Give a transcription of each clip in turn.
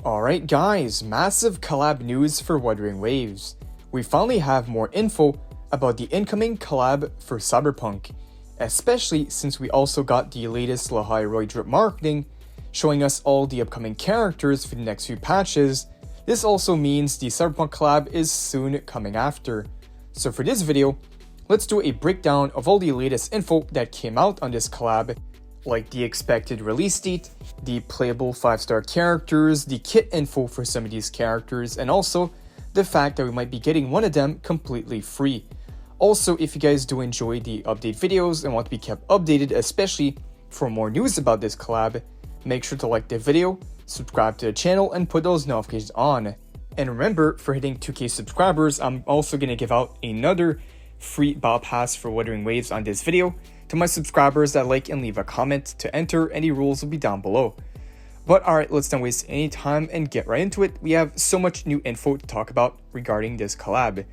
Alright guys, massive collab news for Wuthering Waves. We finally have more info about the incoming collab for CYBERPUNK, especially since we also got the latest Lahairoi drip marketing showing us all the upcoming characters for the next few patches. This also means the CYBERPUNK collab is soon coming after. So for this video, let's do a breakdown of all the latest info that came out on this collab, like the expected release date, the playable 5-star characters, the kit info for some of these characters, and also the fact that we might be getting one of them completely free. Also, if you guys do enjoy the update videos and want to be kept updated, especially for more news about this collab, make sure to like the video, subscribe to the channel, and put those notifications on. And remember, for hitting 2k subscribers, I'm also going to give out another free battle pass for Wuthering Waves on this video to my subscribers that like and leave a comment. To enter, any rules will be down below. But alright, let's not waste any time and get right into it. We have so much new info to talk about regarding this collab.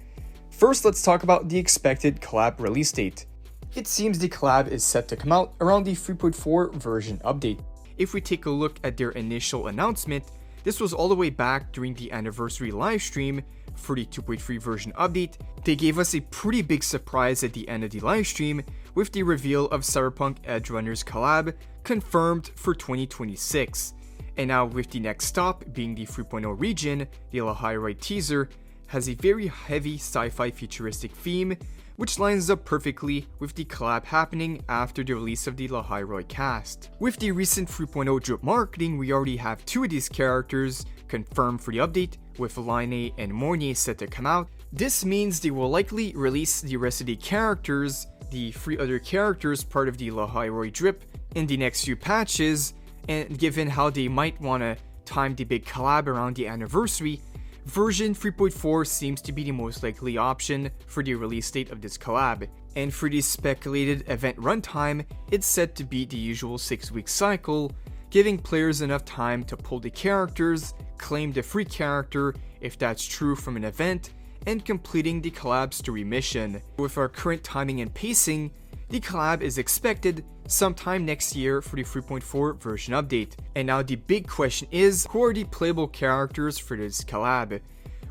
First, let's talk about the expected collab release date. It seems the collab is set to come out around the 3.4 version update. If we take a look at their initial announcement, this was all the way back during the anniversary livestream for the 2.3 version update. They gave us a pretty big surprise at the end of the livestream with the reveal of CYBERPUNK Edgerunners collab confirmed for 2026. And now with the next stop being the 3.0 region, the Lahairoi teaser has a very heavy sci-fi futuristic theme, which lines up perfectly with the collab happening after the release of the Lahairoi cast. With the recent 3.0 drip marketing, we already have two of these characters confirmed for the update, with Line and Mornier set to come out. This means they will likely release the rest of the characters, the 3 other characters part of the Lahairoi drip, in the next few patches, and given how they might want to time the big collab around the anniversary, version 3.4 seems to be the most likely option for the release date of this collab. And for the speculated event runtime, it's set to be the usual 6-week cycle, giving players enough time to pull the characters, claim the free character if that's true from an event, and completing the collab story mission. With our current timing and pacing, the collab is expected sometime next year for the 3.4 version update. And now the big question is, who are the playable characters for this collab?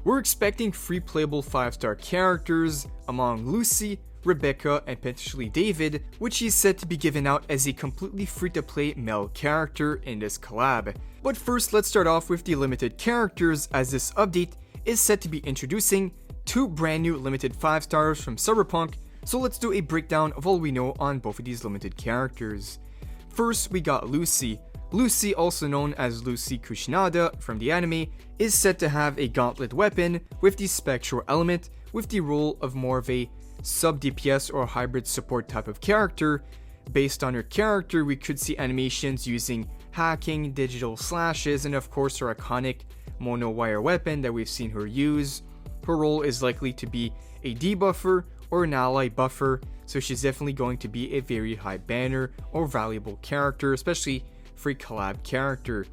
We're expecting 3 playable 5-star characters among Lucy, Rebecca, and potentially David, which is set to be given out as a completely free-to-play male character in this collab. But first, let's start off with the limited characters, as this update is set to be introducing 2 brand new limited 5-stars from CYBERPUNK. So let's do a breakdown of all we know on both of these limited characters. First, we got Lucy. Lucy, also known as Lucy Kushinada from the anime, is set to have a gauntlet weapon with the spectral element, with the role of more of a sub-DPS or hybrid support type of character. Based on her character, we could see animations using hacking, digital slashes, and of course her iconic mono wire weapon that we've seen her use. Her role is likely to be a debuffer or an ally buffer, so she's definitely going to be a very high banner or valuable character, especially for a collab character.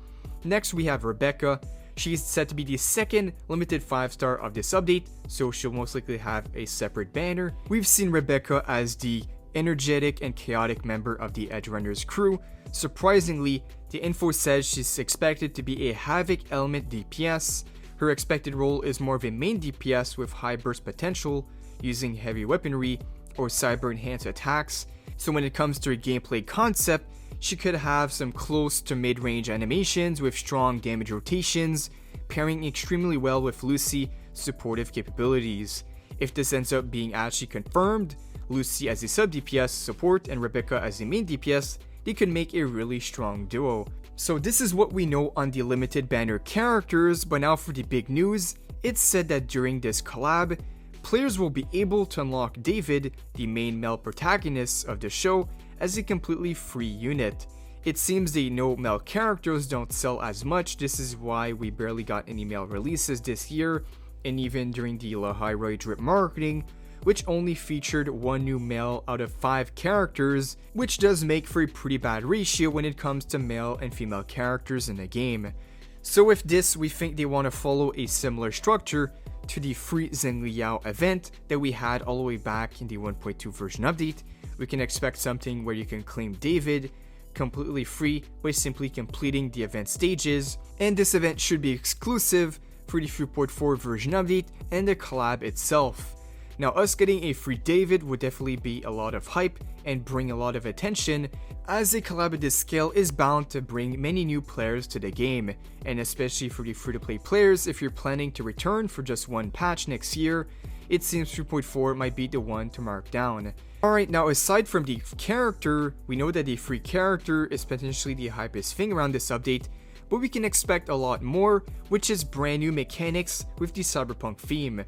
Next, we have Rebecca. She's set to be the second limited 5-star of this update, so she'll most likely have a separate banner. We've seen Rebecca as the energetic and chaotic member of the Edgerunners crew. Surprisingly, the info says she's expected to be a Havoc element DPS. Her expected role is more of a main DPS with high burst potential, using heavy weaponry or cyber enhanced attacks. So when it comes to a gameplay concept, she could have some close to mid-range animations with strong damage rotations, pairing extremely well with Lucy's supportive capabilities. If this ends up being actually confirmed, Lucy as a sub DPS support and Rebecca as a main DPS, they could make a really strong duo. So this is what we know on the limited banner characters, but now for the big news. It's said that during this collab, players will be able to unlock David, the main male protagonist of the show, as a completely free unit. It seems the no male characters don't sell as much. This is why we barely got any male releases this year, and even during the Lahairoi drip marketing, which only featured 1 new male out of 5 characters, which does make for a pretty bad ratio when it comes to male and female characters in the game. So with this, we think they want to follow a similar structure to the free Zhengliao event that we had all the way back in the 1.2 version update. We can expect something where you can claim David, completely free by simply completing the event stages, and this event should be exclusive for the 3.4 version update and the collab itself. Now, us getting a free David would definitely be a lot of hype and bring a lot of attention, as a collab of this scale is bound to bring many new players to the game, and especially for the free-to-play players, if you're planning to return for just one patch next year, it seems 3.4 might be the one to mark down. Alright, now aside from the character, we know that the free character is potentially the hypest thing around this update, but we can expect a lot more, which is brand new mechanics with the cyberpunk theme.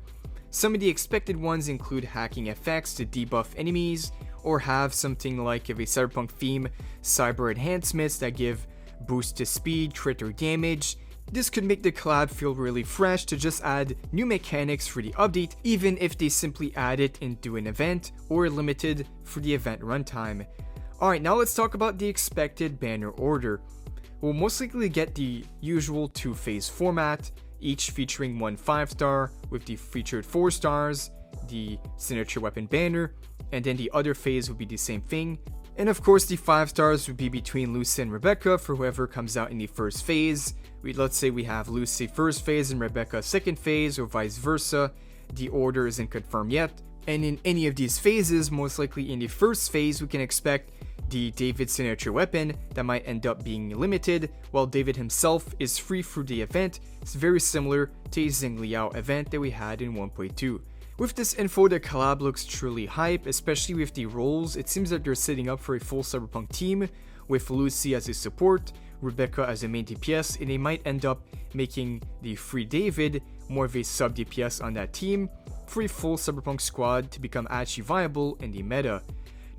Some of the expected ones include hacking effects to debuff enemies, or have something like of a cyberpunk theme, cyber enhancements that give boost to speed, crit or damage. This could make the collab feel really fresh to just add new mechanics for the update, even if they simply add it into an event or limited for the event runtime. Alright, now let's talk about the expected banner order. We'll most likely get the usual 2-phase format, each featuring one 5-star with the featured 4 stars, the signature weapon banner, and then the other phase would be the same thing. And of course the 5 stars would be between Lucy and Rebecca for whoever comes out in the first phase. Let's say we have Lucy first phase and Rebecca second phase, or vice versa. The order isn't confirmed yet. And in any of these phases, most likely in the first phase, we can expect the David signature weapon that might end up being limited, while David himself is free through the event. It's very similar to a Xing Liao event that we had in 1.2. With this info, the collab looks truly hype, especially with the roles. It seems that they're setting up for a full cyberpunk team, with Lucy as a support, Rebecca as a main DPS, and they might end up making the free David more of a sub DPS on that team, for a full cyberpunk squad to become actually viable in the meta.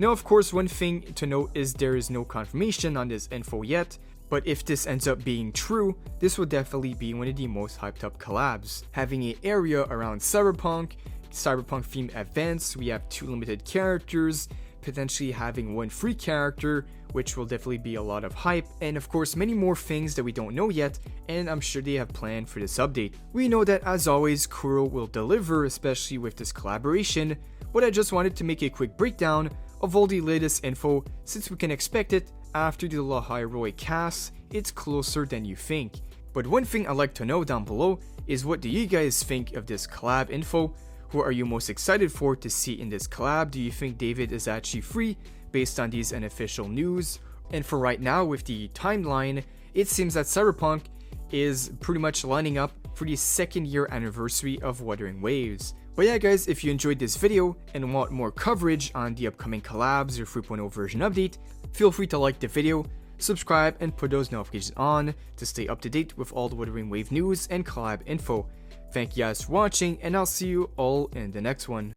Now, of course, one thing to note is there is no confirmation on this info yet, but if this ends up being true, this will definitely be one of the most hyped up collabs. Having an area around cyberpunk themed events, we have 2 limited characters, potentially having 1 free character, which will definitely be a lot of hype, and of course many more things that we don't know yet, and I'm sure they have planned for this update. We know that as always, Kuro will deliver, especially with this collaboration, but I just wanted to make a quick breakdown of all the latest info, since we can expect it after the Lahairoi cast. It's closer than you think. But one thing I'd like to know down below is, what do you guys think of this collab info? Who are you most excited for to see in this collab? Do you think David is actually free based on these unofficial news? And for right now, with the timeline, it seems that Cyberpunk is pretty much lining up for the 2nd year anniversary of Wuthering Waves. But yeah guys, if you enjoyed this video and want more coverage on the upcoming collabs or 3.0 version update, feel free to like the video, subscribe, and put those notifications on to stay up to date with all the Wuthering Wave news and collab info. Thank you guys for watching, and I'll see you all in the next one.